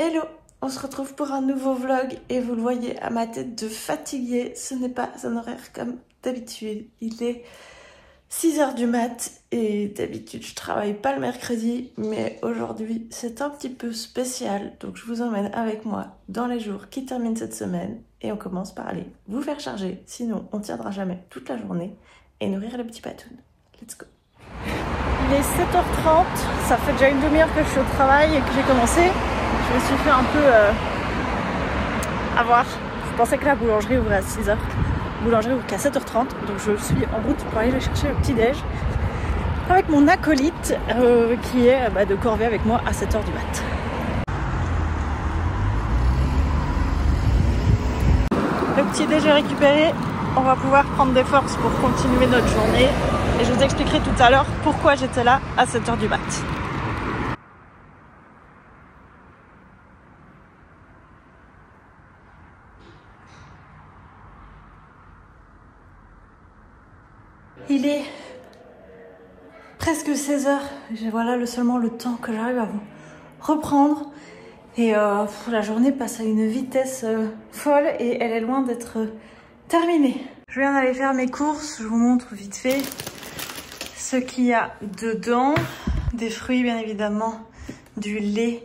Hello, on se retrouve pour un nouveau vlog et vous le voyez à ma tête de fatiguée, ce n'est pas un horaire comme d'habitude. Il est 6h du mat et d'habitude je travaille pas le mercredi, mais aujourd'hui c'est un petit peu spécial, donc je vous emmène avec moi dans les jours qui terminent cette semaine et on commence par aller vous faire charger, sinon on tiendra jamais toute la journée, et nourrir le petit patoun. Let's go. Il est 7h30, ça fait déjà une demi-heure que je suis au travail et que j'ai commencé. Je me suis fait un peu avoir. Je pensais que la boulangerie ouvrait à 6h. La boulangerie ouvre qu'à 7h30, donc je suis en route pour aller chercher le petit-déj avec mon acolyte qui est de corvée avec moi à 7h du mat. Le petit-déj est récupéré, on va pouvoir prendre des forces pour continuer notre journée. Et je vous expliquerai tout à l'heure pourquoi j'étais là à 7h du mat. Il est presque 16h. Voilà seulement le temps que j'arrive à vous reprendre. Et la journée passe à une vitesse folle et elle est loin d'être terminée. Je viens d'aller faire mes courses, je vous montre vite fait ce qu'il y a dedans. Des fruits bien évidemment, du lait,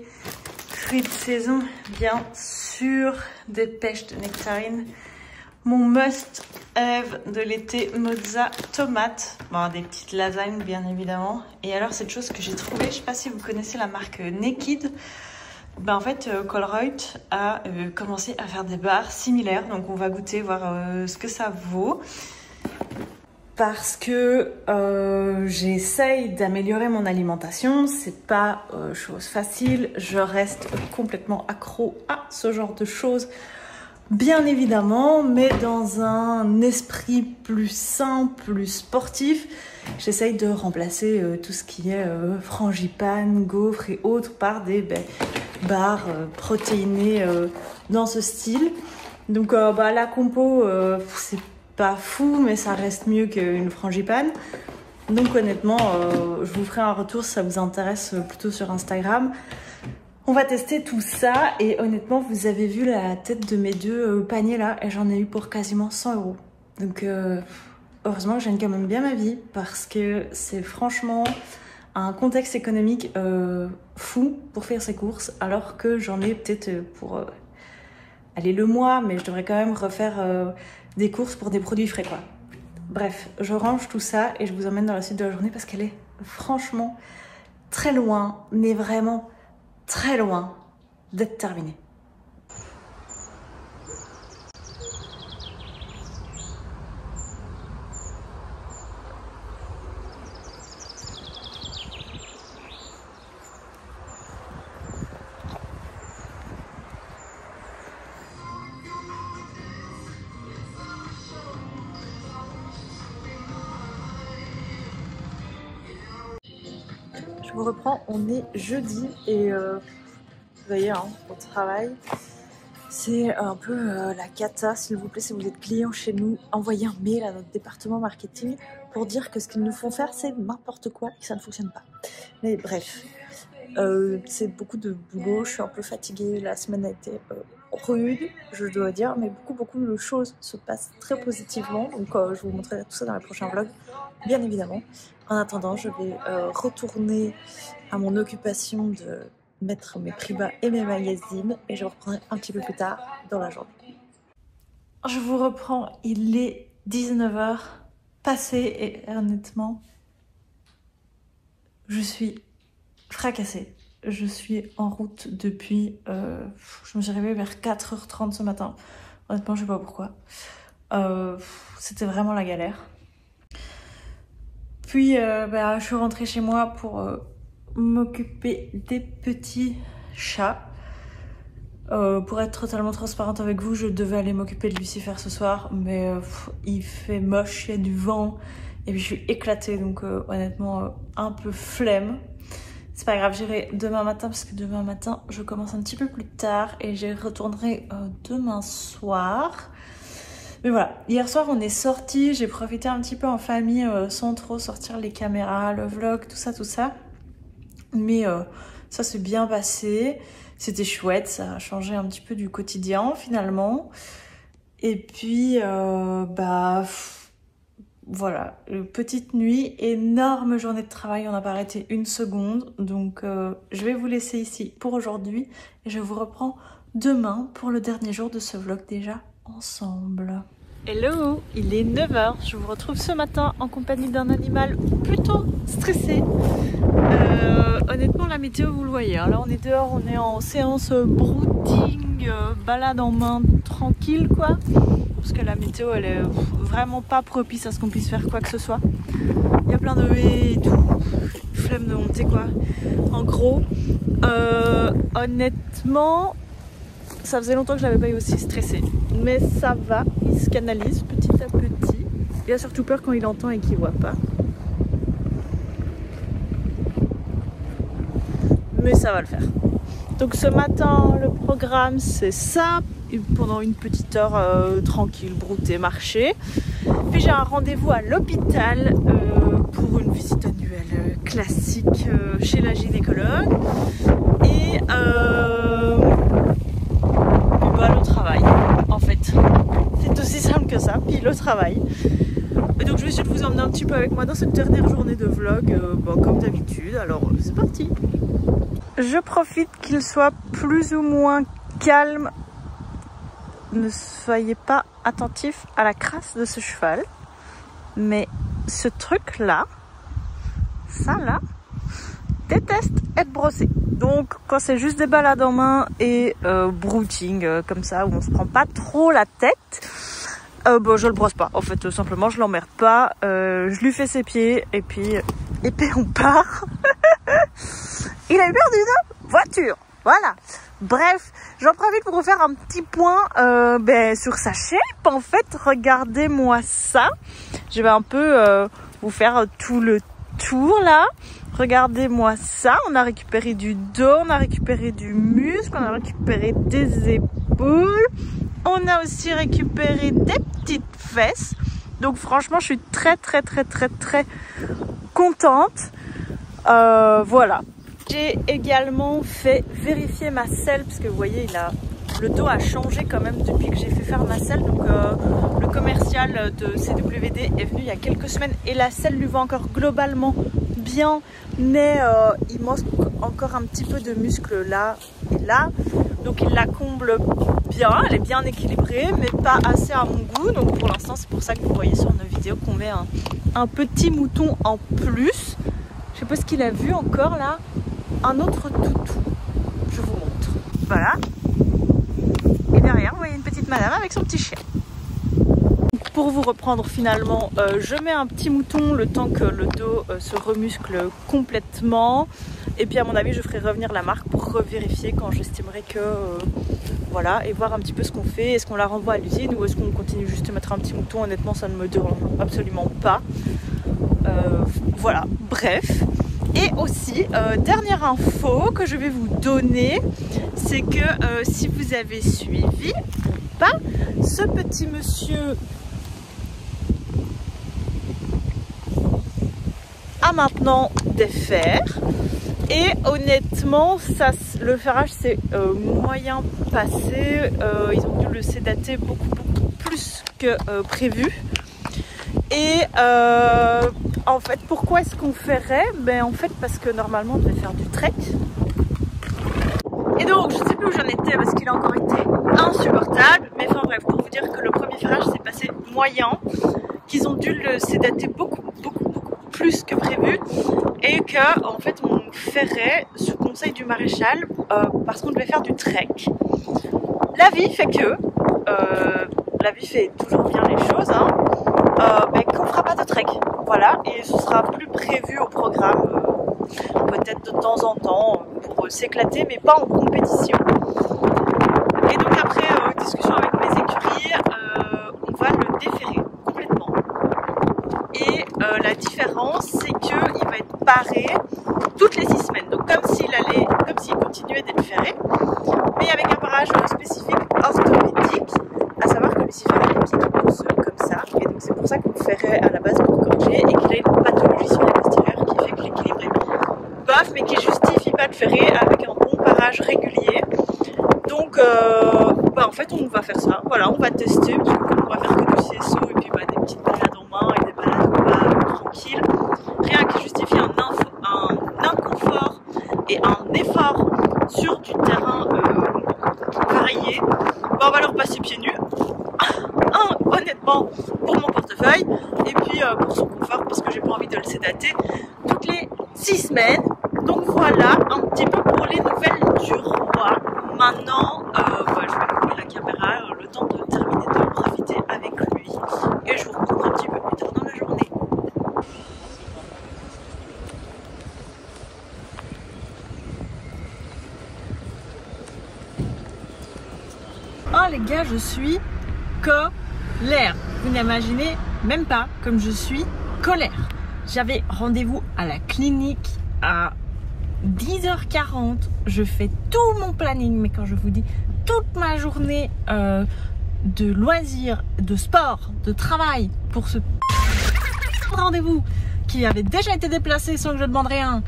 fruits de saison bien sûr, des pêches de nectarines, mon must-have de l'été, mozza tomate, bon, des petites lasagnes bien évidemment. Et alors cette chose que j'ai trouvée, je sais pas si vous connaissez la marque Naked, en fait Colruyt a commencé à faire des bars similaires, donc on va goûter, voir ce que ça vaut. Parce que j'essaye d'améliorer mon alimentation, c'est pas chose facile, je reste complètement accro à ce genre de choses, bien évidemment, mais dans un esprit plus sain, plus sportif. J'essaye de remplacer tout ce qui est frangipane, gaufres et autres par des bars protéinés dans ce style. Donc la compo, c'est pas fou, mais ça reste mieux qu'une frangipane. Donc honnêtement, je vous ferai un retour si ça vous intéresse plutôt sur Instagram. On va tester tout ça et honnêtement, vous avez vu la tête de mes deux paniers là et j'en ai eu pour quasiment 100 €. Donc heureusement que je gagne quand même bien ma vie parce que c'est franchement un contexte économique fou pour faire ses courses, alors que j'en ai peut-être pour aller le mois, mais je devrais quand même refaire des courses pour des produits frais quoi. Bref, je range tout ça et je vous emmène dans la suite de la journée parce qu'elle est franchement très loin, mais vraiment très loin d'être terminée. Je vous reprends, on est jeudi et vous voyez, au travail, c'est un peu la cata. S'il vous plaît, si vous êtes client chez nous, envoyez un mail à notre département marketing pour dire que ce qu'ils nous font faire, c'est n'importe quoi et que ça ne fonctionne pas. Mais bref, c'est beaucoup de boulot, je suis un peu fatiguée, la semaine a été rude, je dois dire, mais beaucoup de choses se passent très positivement, donc je vous montrerai tout ça dans les prochains vlogs, bien évidemment. En attendant, je vais retourner à mon occupation de mettre mes prix bas et mes magazines et je vous reprendrai un petit peu plus tard dans la journée. Je vous reprends, il est 19h passé et honnêtement, je suis fracassée. Je suis en route depuis... je me suis réveillée vers 4h30 ce matin. Honnêtement, je sais pas pourquoi. C'était vraiment la galère. Puis, je suis rentrée chez moi pour m'occuper des petits chats. Pour être totalement transparente avec vous, je devais aller m'occuper de Lucifer ce soir, mais il fait moche, il y a du vent, et puis je suis éclatée, donc honnêtement, un peu flemme. C'est pas grave, j'irai demain matin parce que demain matin je commence un petit peu plus tard et j'y retournerai demain soir. Mais voilà, hier soir on est sortis, j'ai profité un petit peu en famille sans trop sortir les caméras, le vlog, tout ça. Mais ça s'est bien passé. c'était chouette, ça a changé un petit peu du quotidien finalement. Et puis, voilà, petite nuit, énorme journée de travail, on n'a pas arrêté une seconde. Donc je vais vous laisser ici pour aujourd'hui et je vous reprends demain pour le dernier jour de ce vlog déjà ensemble. Hello, il est 9h, je vous retrouve ce matin en compagnie d'un animal plutôt stressé. Honnêtement la météo vous le voyez, hein. Là on est dehors, on est en séance brooding, balade en main tranquille quoi. Parce que la météo elle est vraiment pas propice à ce qu'on puisse faire quoi que ce soit. Il y a plein de haies et tout, flemme de monter quoi. En gros, honnêtement, ça faisait longtemps que je l'avais pas eu aussi stressé. Mais ça va, il se canalise petit à petit. Il a surtout peur quand il entend et qu'il voit pas. Mais ça va le faire. Donc ce matin, le programme c'est ça. Pendant une petite heure tranquille, brouter, marcher. Puis j'ai un rendez-vous à l'hôpital pour une visite annuelle classique chez la gynécologue. Et le travail, en fait. C'est aussi simple que ça. Puis le travail. Et donc je vais essayer de vous emmener un petit peu avec moi dans cette dernière journée de vlog, comme d'habitude. Alors c'est parti. Je profite qu'il soit plus ou moins calme. Ne soyez pas attentifs à la crasse de ce cheval. Mais ce truc là, ça là, déteste être brossé. Donc quand c'est juste des balades en main et brooding comme ça, où on se prend pas trop la tête, je le brosse pas. En fait, simplement je l'emmerde pas. Je lui fais ses pieds et puis on part. Il a eu peur d'une voiture. Voilà. Bref, j'en profite pour vous faire un petit point sur sa shape. En fait, regardez-moi ça. Je vais un peu vous faire tout le tour là. Regardez-moi ça. On a récupéré du dos, on a récupéré du muscle, on a récupéré des épaules. On a aussi récupéré des petites fesses. Donc franchement, je suis très contente. Voilà. J'ai également fait vérifier ma selle parce que vous voyez, le dos a changé quand même depuis que j'ai fait faire ma selle. Donc le commercial de CWD est venu il y a quelques semaines et la selle lui va encore globalement bien, mais il manque encore un petit peu de muscle là et là. Donc il la comble bien, elle est bien équilibrée, mais pas assez à mon goût. Donc pour l'instant, c'est pour ça que vous voyez sur nos vidéos qu'on met un petit mouton en plus. Je sais pas ce qu'il a vu encore là. Un autre toutou. Je vous montre. Voilà. Et derrière, vous voyez une petite madame avec son petit chien. Pour vous reprendre finalement, je mets un petit mouton le temps que le dos se remuscle complètement. Et puis à mon avis, je ferai revenir la marque pour revérifier quand j'estimerai que... voilà, et voir un petit peu ce qu'on fait. Est-ce qu'on la renvoie à l'usine ou est-ce qu'on continue juste à mettre un petit mouton? Honnêtement, ça ne me dérange absolument pas. Voilà, bref. Et aussi, dernière info que je vais vous donner, c'est que si vous avez suivi ou pas, ce petit monsieur a maintenant des fers. Et honnêtement, ça, le ferrage c'est moyen passé. Ils ont dû le sédater beaucoup plus que prévu. Et en fait, pourquoi est-ce qu'on ferait? Ben en fait parce que normalement on devait faire du trek. Et donc je sais plus où j'en étais parce qu'il a encore été insupportable. Mais enfin bref, pour vous dire que le premier ferrage s'est passé moyen, qu'ils ont dû le sédater beaucoup plus que prévu. Et que en fait on ferait sous conseil du maréchal parce qu'on devait faire du trek. La vie fait que la vie fait toujours bien les choses, hein. Qu'on fera pas de trek, voilà, et ce sera plus prévu au programme, peut-être de temps en temps pour s'éclater, mais pas en compétition. Et donc après discussion avec mes écuries, on va le déférer complètement. Et la différence, c'est qu'il va être paré toutes les 6 semaines, donc comme s'il continuait d'être ferré, mais avec un parage spécifique orthopédique, à savoir que Lucifer a les pieds qui poussent comme ça, et donc c'est pour ça qu'on le ferait à la base pour corriger, et qu'il a une pathologie sur les postérieurs qui fait que l'équilibre est bof, mais qui justifie pas de ferrer avec un bon parage régulier. Donc en fait on va faire ça, voilà, on va tester, parce que comme on va faire que du CSO et puis des petites balades en main et des balades en bas tranquilles, rien qui justifie un inconfort et un effort sur du terrain varié, on va leur passer pieds nus. Honnêtement pour mon portefeuille et puis pour son confort parce que j'ai pas envie de le sédater toutes les 6 semaines. Donc voilà un petit peu pour les nouvelles du roi. Maintenant je vais couper la caméra le temps de terminer de profiter avec lui et je vous reprendrai un petit peu plus tard dans la journée. Oh les gars, je suis colère. Vous n'imaginez même pas comme je suis colère. J'avais rendez-vous à la clinique à 10h40. Je fais tout mon planning, mais quand je vous dis toute ma journée de loisirs, de sport, de travail pour ce rendez-vous qui avait déjà été déplacé sans que je demande rien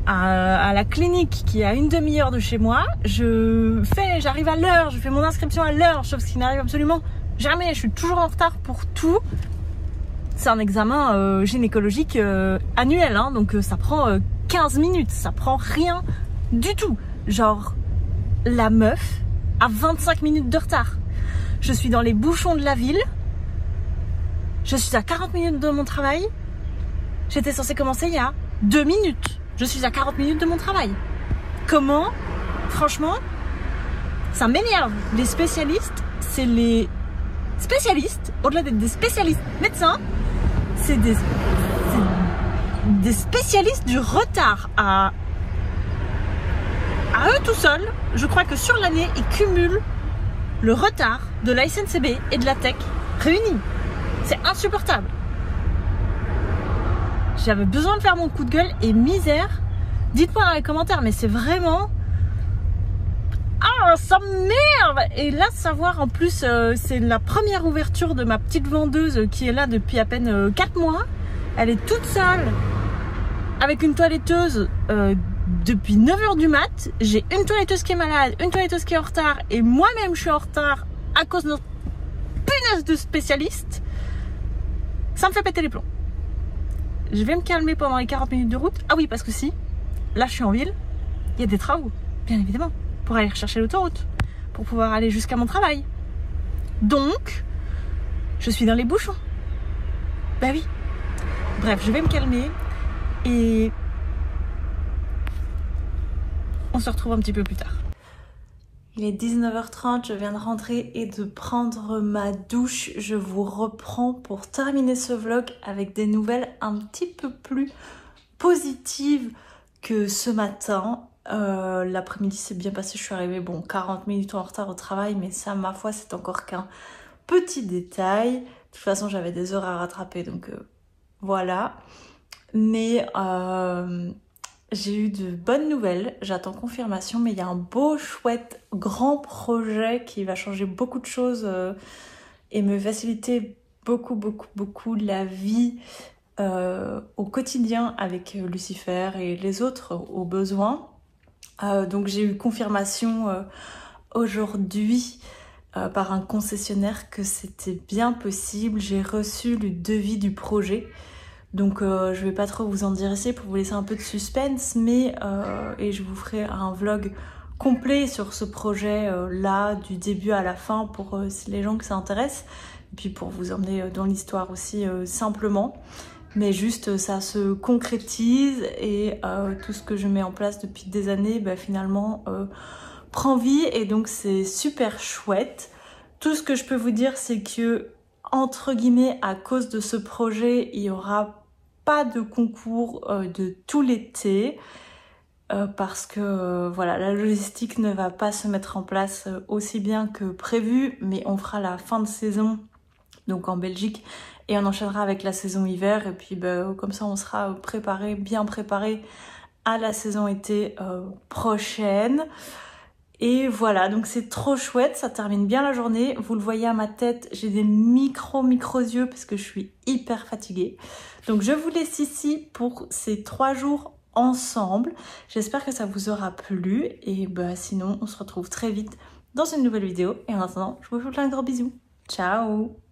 à la clinique qui est à une demi-heure de chez moi. J'arrive à l'heure, je fais mon inscription à l'heure, sauf ce qui n'arrive absolument jamais. Je suis toujours en retard pour tout. C'est un examen gynécologique annuel, hein, donc ça prend 15 minutes, ça prend rien du tout. Genre, la meuf a 25 minutes de retard. Je suis dans les bouchons de la ville. Je suis à 40 minutes de mon travail. J'étais censée commencer il y a 2 minutes. Je suis à 40 minutes de mon travail. Comment? Franchement, ça m'énerve. Les spécialistes, c'est les spécialistes, au-delà d'être des spécialistes médecins, c'est des spécialistes du retard à eux tout seuls. Je crois que sur l'année, ils cumulent le retard de la SNCB et de la Tech réunis. C'est insupportable. J'avais besoin de faire mon coup de gueule et misère. Dites-moi dans les commentaires, mais c'est vraiment... Ah, ça m'énerve. Et là, savoir en plus, c'est la première ouverture de ma petite vendeuse qui est là depuis à peine 4 mois. Elle est toute seule avec une toiletteuse depuis 9h du mat. J'ai une toiletteuse qui est malade, une toiletteuse qui est en retard et moi-même je suis en retard à cause de notre punaise de spécialiste. Ça me fait péter les plombs. Je vais me calmer pendant les 40 minutes de route. Ah oui, parce que si, là je suis en ville, il y a des travaux, bien évidemment, pour aller rechercher l'autoroute, pour pouvoir aller jusqu'à mon travail. Donc, je suis dans les bouchons. Bah oui. Bref, je vais me calmer et on se retrouve un petit peu plus tard. Il est 19h30, je viens de rentrer et de prendre ma douche. Je vous reprends pour terminer ce vlog avec des nouvelles un petit peu plus positives que ce matin. L'après-midi s'est bien passé, je suis arrivée 40 minutes en retard au travail, mais ça, ma foi, c'est encore qu'un petit détail. De toute façon, j'avais des heures à rattraper, donc voilà. Mais j'ai eu de bonnes nouvelles, j'attends confirmation, mais il y a un beau, chouette, grand projet qui va changer beaucoup de choses et me faciliter beaucoup la vie au quotidien avec Lucifer et les autres au besoin. Donc j'ai eu confirmation aujourd'hui par un concessionnaire que c'était bien possible. J'ai reçu le devis du projet. Donc je vais pas trop vous en dire ici pour vous laisser un peu de suspense, mais et je vous ferai un vlog complet sur ce projet là, du début à la fin, pour les gens que ça intéresse, et puis pour vous emmener dans l'histoire aussi simplement. Mais juste ça se concrétise et tout ce que je mets en place depuis des années finalement prend vie, et donc c'est super chouette. Tout ce que je peux vous dire, c'est que entre guillemets, à cause de ce projet, il y aura pas de concours de tout l'été parce que voilà, la logistique ne va pas se mettre en place aussi bien que prévu, mais on fera la fin de saison donc en Belgique et on enchaînera avec la saison hiver, et puis comme ça on sera préparé, bien préparé à la saison été prochaine. Et voilà, donc c'est trop chouette, ça termine bien la journée. Vous le voyez à ma tête, j'ai des micros yeux parce que je suis hyper fatiguée. Donc je vous laisse ici pour ces 3 jours ensemble. J'espère que ça vous aura plu et bah sinon on se retrouve très vite dans une nouvelle vidéo et en attendant je vous fais plein de gros bisous. Ciao!